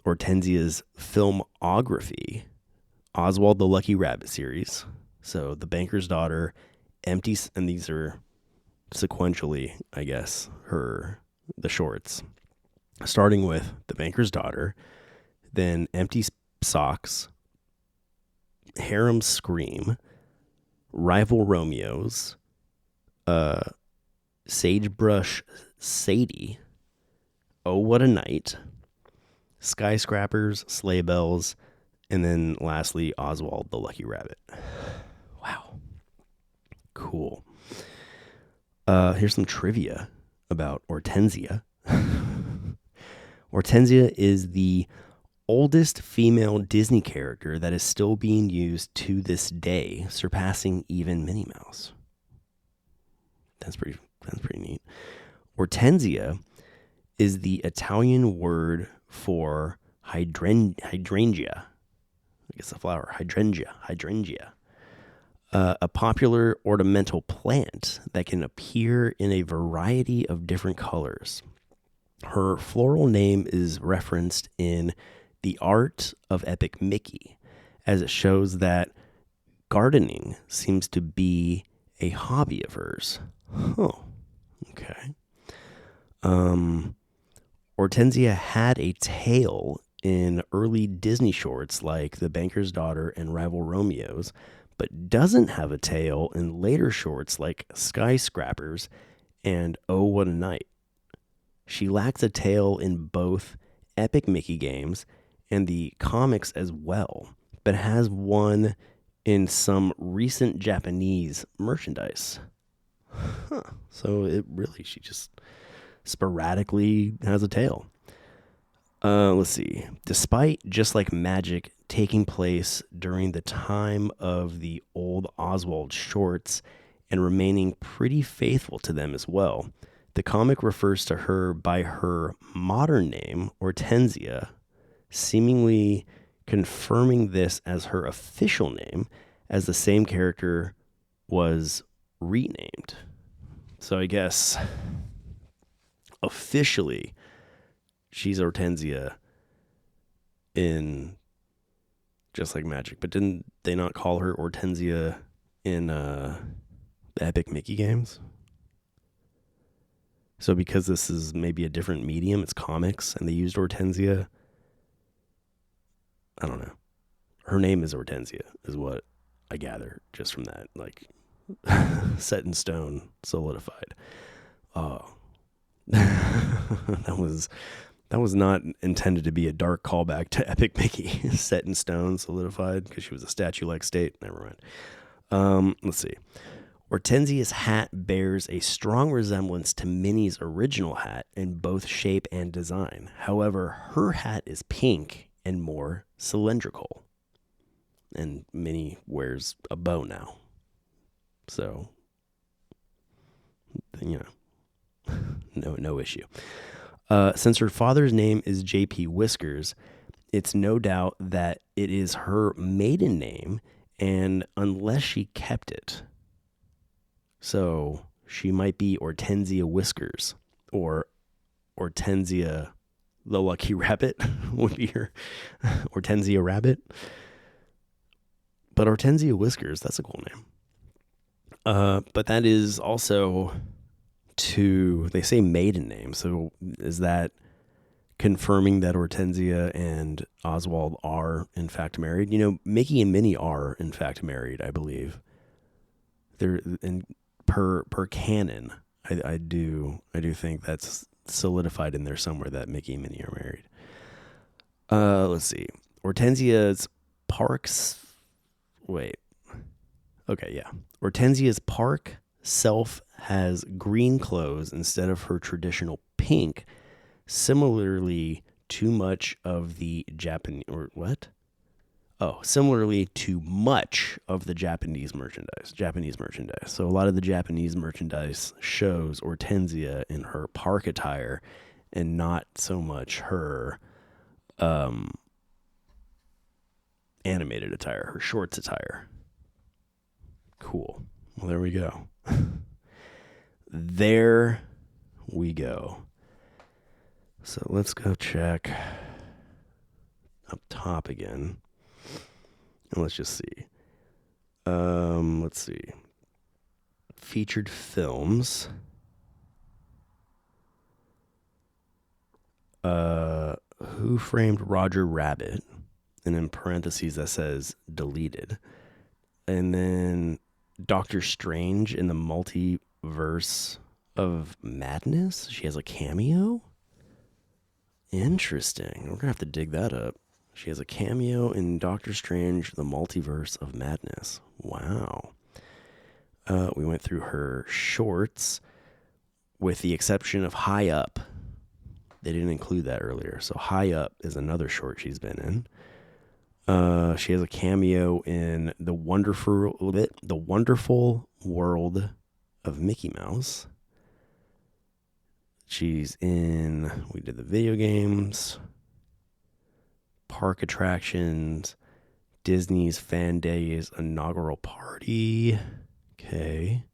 Ortensia's filmography: Oswald the Lucky Rabbit series, so The Banker's Daughter, Empty, and these are sequentially, I guess, the shorts, starting with The Banker's Daughter, then Empty Socks, Harem Scream, Rival Romeos, Sagebrush Sadie, Oh What a Night, Skyscrapers, Sleigh Bells, and then lastly, Oswald the Lucky Rabbit. Wow. Cool. Here's some trivia about Ortensia. Ortensia is the oldest female Disney character that is still being used to this day, surpassing even Minnie Mouse. That's pretty neat. Ortensia is the Italian word for hydrangea. I guess the flower, hydrangea. A popular ornamental plant that can appear in a variety of different colors. Her floral name is referenced in The Art of Epic Mickey, as it shows that gardening seems to be a hobby of hers. Oh, okay. Ortensia had a tail in early Disney shorts like The Banker's Daughter and Rival Romeos, but doesn't have a tail in later shorts like Skyscrapers and Oh What a Night. She lacks a tail in both Epic Mickey games and the comics as well, but has one in some recent Japanese merchandise. So she just sporadically has a tail. Let's see. Despite Just Like Magic taking place during the time of the old Oswald shorts and remaining pretty faithful to them as well, the comic refers to her by her modern name, Ortensia, seemingly confirming this as her official name, as the same character was renamed. So I guess officially she's Ortensia in Just Like Magic, but didn't they not call her Ortensia in the Epic Mickey games. So because this is maybe a different medium, it's comics, and they used Ortensia. I don't know. Her name is Ortensia, is what I gather just from that. Like, set in stone, solidified. Oh, that was not intended to be a dark callback to Epic Mickey. Set in stone, solidified, because she was a statue-like state. Never mind. Let's see. Ortensia's hat bears a strong resemblance to Minnie's original hat in both shape and design. However, her hat is pink and more cylindrical. And Minnie wears a bow now. So, you know, no issue. Since her father's name is J.P. Whiskers, it's no doubt that it is her maiden name, and unless she kept it. So she might be Ortensia Whiskers, or Ortensia the Lucky Rabbit would be her Ortensia Rabbit. But Ortensia Whiskers, that's a cool name. But that is also they say maiden name. So is that confirming that Ortensia and Oswald are in fact married? You know, Mickey and Minnie are in fact married, I believe. They're in per canon. I do think that's solidified in there somewhere that Mickey and Minnie are married. Let's see. Hortensia's park self has green clothes instead of her traditional pink, similarly to much of the Japanese merchandise. So a lot of the Japanese merchandise shows Ortensia in her park attire and not so much her animated attire, her shorts attire. Cool. Well, there we go. There we go. So let's go check up top again. And let's just see. Let's see. Featured films. Who Framed Roger Rabbit? And in parentheses that says deleted. And then Doctor Strange in the Multiverse of Madness. She has a cameo? Interesting. We're going to have to dig that up. She has a cameo in Doctor Strange, the Multiverse of Madness. Wow. We went through her shorts with the exception of High Up. They didn't include that earlier. So High Up is another short she's been in. She has a cameo in the wonderful World of Mickey Mouse. She's in, we did the video games, park attractions, Disney's Fan Days inaugural party. Okay.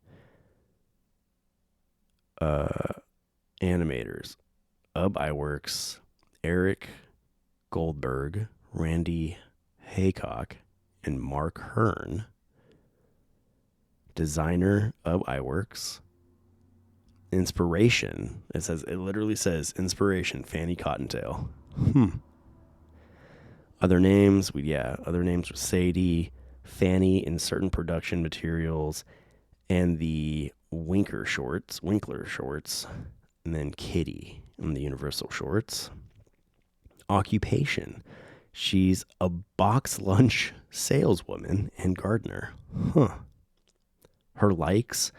Animators. Iwerks, Eric Goldberg, Randy Haycock, and Mark Hearn. Designer of Iwerks. Inspiration. It literally says inspiration, Fanny Cottontail. Other names were Sadie, Fanny in certain production materials, and the Winkler shorts, and then Kitty in the Universal shorts. Occupation. She's a box lunch saleswoman and gardener. Her likes: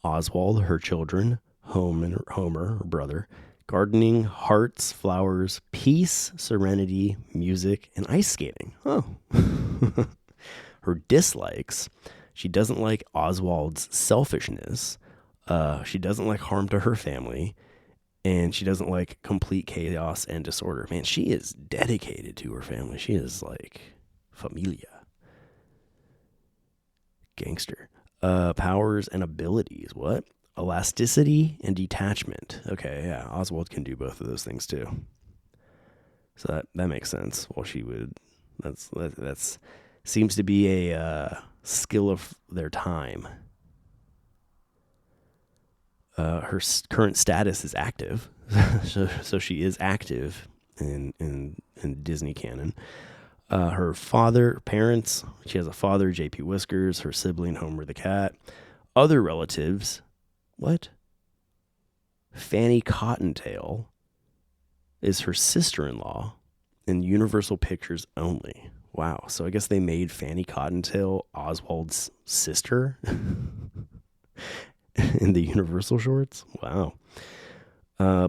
Oswald, her children, Homer, her brother, gardening, hearts, flowers, peace, serenity, music, and ice skating. Her dislikes: she doesn't like Oswald's selfishness. She doesn't like harm to her family. And she doesn't like complete chaos and disorder. Man, she is dedicated to her family. She is like familia. Gangster. Powers and abilities. What? Elasticity and detachment. Okay, yeah. Oswald can do both of those things too. So that makes sense. Well, she would. That's seems to be a skill of their time. Her current status is active, so she is active in Disney canon. Her parents, she has a father, J.P. Whiskers, her sibling, Homer the Cat. Other relatives, what? Fanny Cottontail is her sister-in-law in Universal Pictures only. Wow, so I guess they made Fanny Cottontail Oswald's sister in the Universal shorts. Wow.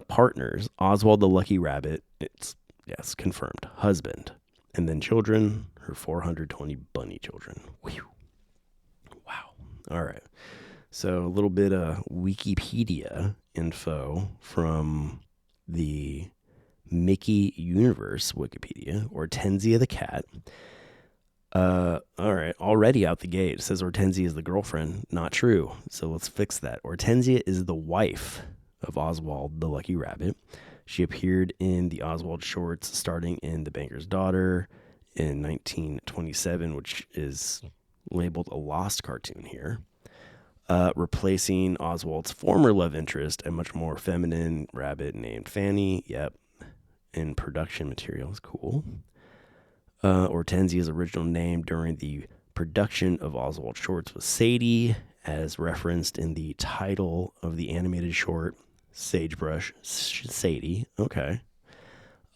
Partners, Oswald the Lucky Rabbit, it's, yes, confirmed, husband. And then children, her 420 bunny children. Whew. Wow. All right. So a little bit of Wikipedia info from the Mickey Universe Wikipedia. Ortensia the Cat. All right. Already out the gate, it says Ortensia is the girlfriend. Not true. So let's fix that. Ortensia is the wife of Oswald the Lucky Rabbit. She appeared in the Oswald shorts starting in The Banker's Daughter in 1927, which is labeled a lost cartoon here, replacing Oswald's former love interest, a much more feminine rabbit named Fanny. Yep. In production materials. Cool. Hortensia's original name during the production of Oswald shorts was Sadie, as referenced in the title of the animated short, Sagebrush Sadie. Okay.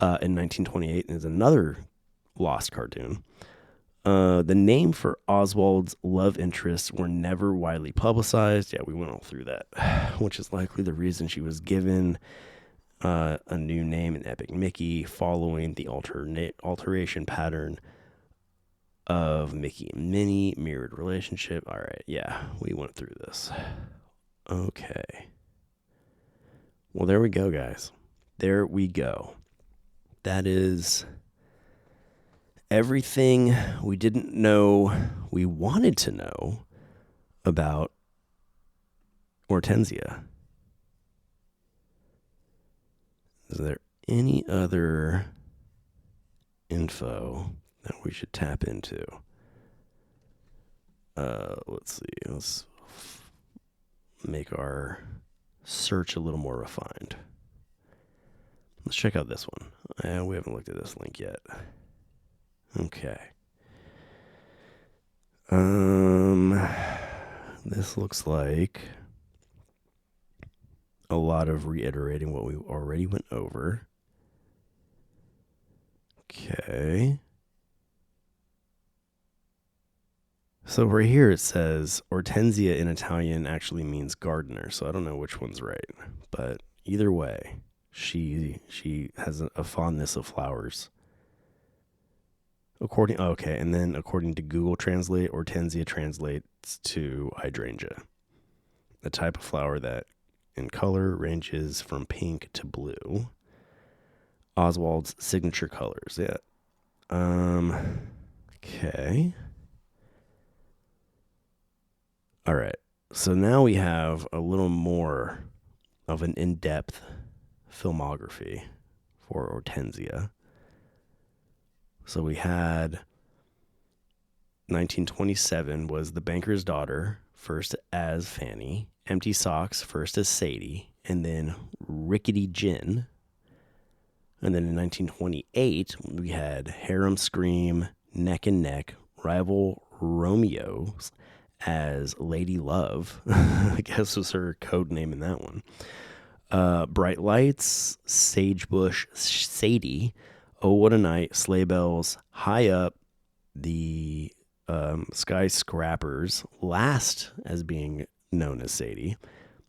In 1928 is another lost cartoon. The name for Oswald's love interests were never widely publicized. Yeah, we went all through that, which is likely the reason she was given a new name in Epic Mickey, following the alteration pattern of Mickey and Minnie, mirrored relationship. All right, yeah, we went through this. Okay. Well, there we go, guys. There we go. That is everything we didn't know we wanted to know about Hortensia. Is there any other info that we should tap into? Let's see. Let's make our search a little more refined. Let's check out this one. We haven't looked at this link yet. Okay. This looks like a lot of reiterating what we already went over. Okay. So right here it says Ortensia in Italian actually means gardener, so I don't know which one's right. But either way, she has a fondness of flowers. According to Google Translate, Ortensia translates to hydrangea, a type of flower that in color ranges from pink to blue. Oswald's signature colors. Yeah. Okay. All right. So now we have a little more of an in-depth filmography for Ortensia. So we had 1927 was The Banker's Daughter, first as Fanny, Empty Socks, first as Sadie, and then Rickety Gin. And then in 1928, we had Harem Scream, Neck and Neck, Rival Romeos as Lady Love. I guess was her code name in that one. Bright Lights, Sagebush Sadie, Oh What a Night, Sleigh Bells, High Up, the Skyscrapers, last as being known as Sadie,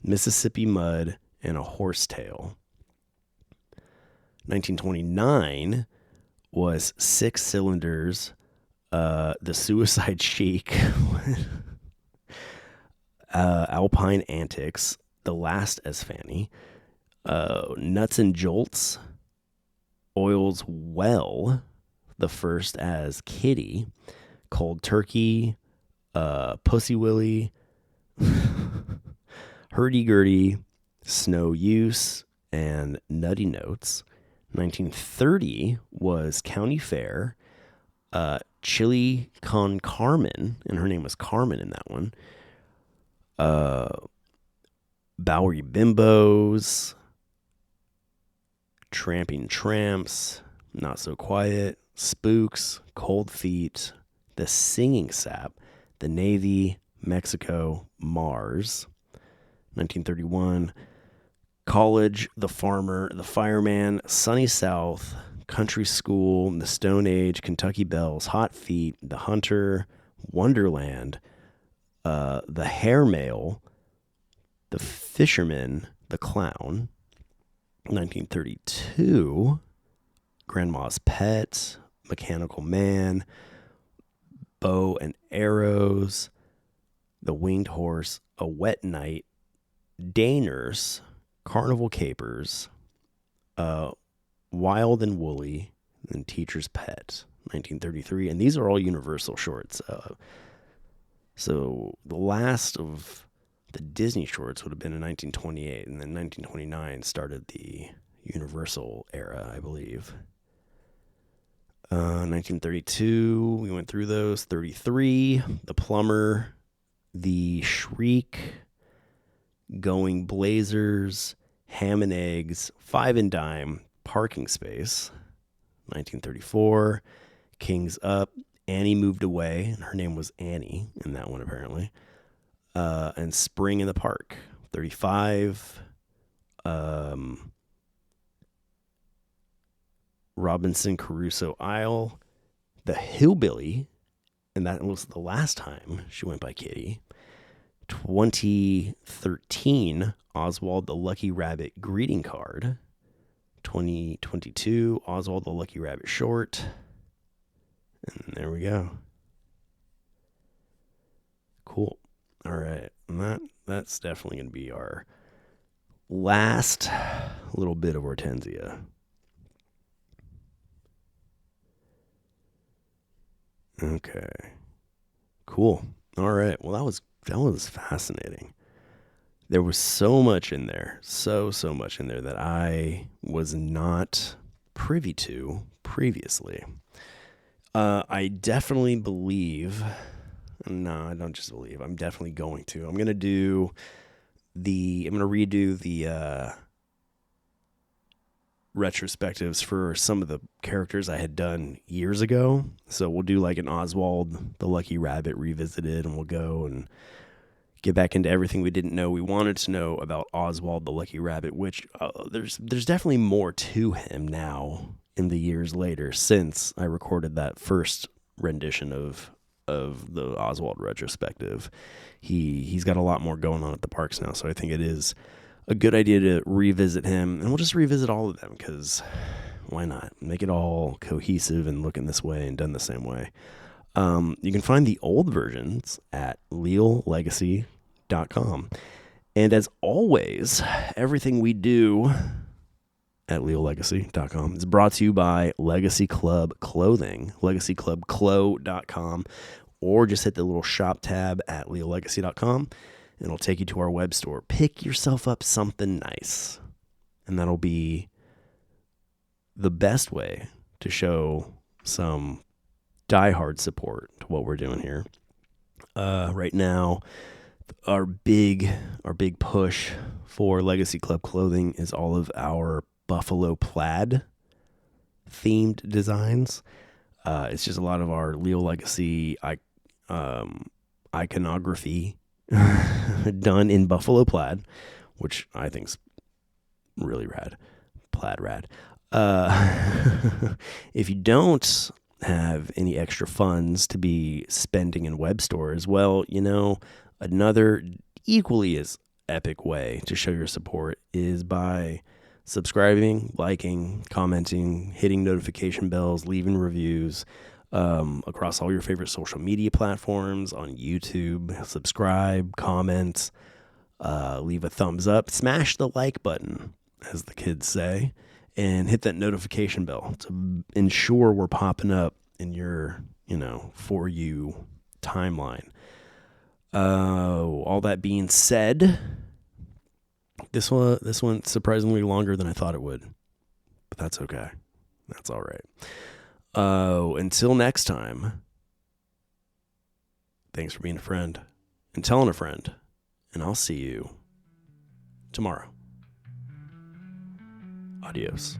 Mississippi Mud, and A Horsetail. 1929 was Six Cylinders, The Suicide Chic, Alpine Antics, The Last as Fanny, Nuts and Jolts, Oil's Well, the first as Kitty, Cold Turkey, Pussy Willie, Hurdy-Gurdy, Snow Use, and Nutty Notes. 1930 was County Fair, Chili con Carmen, and her name was Carmen in that one. Bowery Bimbos, Tramping Tramps, Not So Quiet, Spooks, Cold Feet, The Singing Sap, The Navy, Mexico, Mars, 1931, College, The Farmer, The Fireman, Sunny South, Country School, The Stone Age, Kentucky Bells, Hot Feet, The Hunter, Wonderland, The Hair Mail, The Fisherman, The Clown, 1932, Grandma's Pet, Mechanical Man, Bow and Arrows, The Winged Horse, A Wet Night, Daners, Carnival Capers, Wild and Woolly, and Teacher's Pet, 1933. And these are all Universal shorts. So the last of the Disney shorts would have been in 1928, and then 1929 started the Universal era, I believe. 1932, we went through those. 33, The Plumber, The Shriek, Going Blazers, Ham and Eggs, Five and Dime, Parking Space, 1934, King's Up, Annie Moved Away, and her name was Annie in that one apparently, and Spring in the Park, 35, Robinson Crusoe Isle, The Hillbilly, and that was the last time she went by Kitty. 2013, Oswald the Lucky Rabbit greeting card. 2022, Oswald the Lucky Rabbit short. And there we go. Cool. All right. And that's definitely going to be our last little bit of Ortensia. Okay. Cool. All right. Well, that was fascinating. There was so much in there, so much in there that I was not privy to previously. I definitely believe, no, I don't just believe, I'm definitely going to. I'm going to redo the retrospectives for some of the characters I had done years ago. So we'll do like an Oswald the Lucky Rabbit revisited, and we'll go and get back into everything we didn't know we wanted to know about Oswald the Lucky Rabbit, which there's definitely more to him now in the years later since I recorded that first rendition of the Oswald retrospective. He's got a lot more going on at the parks now, so I think it is a good idea to revisit him, and we'll just revisit all of them because why not? Make it all cohesive and looking this way and done the same way. You can find the old versions at leallegacy.com. And as always, everything we do at leallegacy.com is brought to you by Legacy Club Clothing, legacyclubclo.com, or just hit the little shop tab at leallegacy.com, and it'll take you to our web store. Pick yourself up something nice, and that'll be the best way to show some diehard support to what we're doing here. Right now, our big push for Legacy Club Clothing is all of our buffalo plaid themed designs. It's just a lot of our Leal Legacy iconography done in buffalo plaid, which I think's really rad. Plaid rad. If you don't have any extra funds to be spending in web stores, well, another equally as epic way to show your support is by subscribing, liking, commenting, hitting notification bells, leaving reviews across all your favorite social media platforms, on YouTube. Subscribe, comment, leave a thumbs up, smash the like button, as the kids say, and hit that notification bell to ensure we're popping up in your, For You timeline. All that being said, this went surprisingly longer than I thought it would, but that's okay. That's all right. Oh, until next time, thanks for being a friend and telling a friend, and I'll see you tomorrow. Adios.